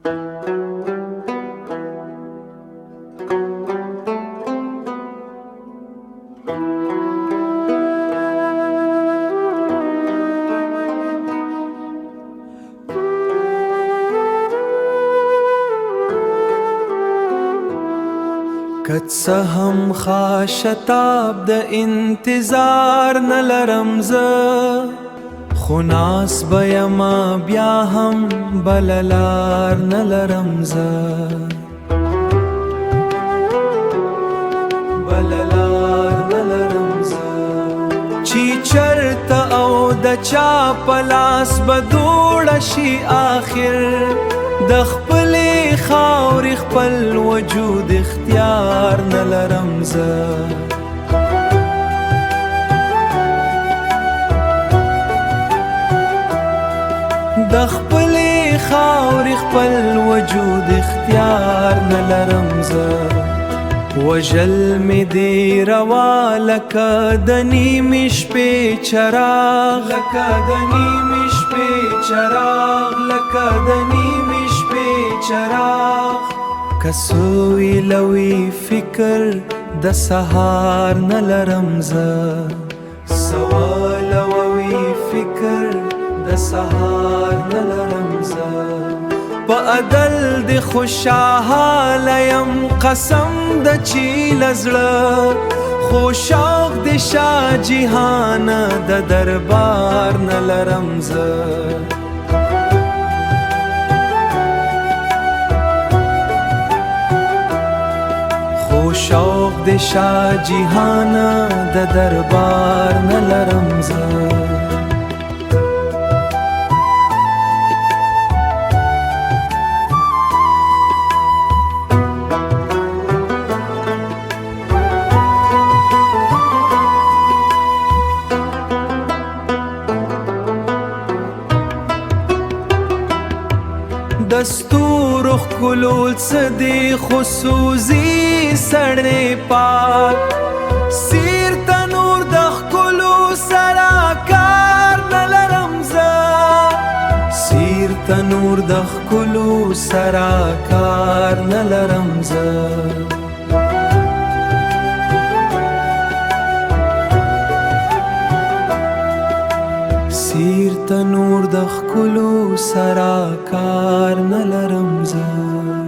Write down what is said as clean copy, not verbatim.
کڅ هم خاشتاب د انتظار نه لرم زه خو ناس به یما بیا هم بل لار نه لرم زه بل لار نه لرم زه چې چرته او د چا په لاس به دوړه شي آخر د خپلې خاورې خپل وجود اختیار نه لرم زه د خپلې خاورې خپل وجود اختیار نه لرم زه وژل مې دې روا لکه د نیمې شپې چراغ لکه د نیمې شپې چراغ لکه د نیمې شپې چراغ که سوی لوی فکر د سهار نه لرم زه سوالوي فکر د سهار نه لرم زه په عدل د خوشحاله یم قسم د چې له زړه خو شوق د شاه جهان د دربار نه لرم زه خو شوق د شاه جهان د دربار نه لرم زه دستور خلول صدی خصوصی سړې پاک سیر تنور د خلو سرا کار نه لرم زه سیر تنور د خلو سرا کار نه لرم زه سیر تنور د خلو سرا کار نه لرم زه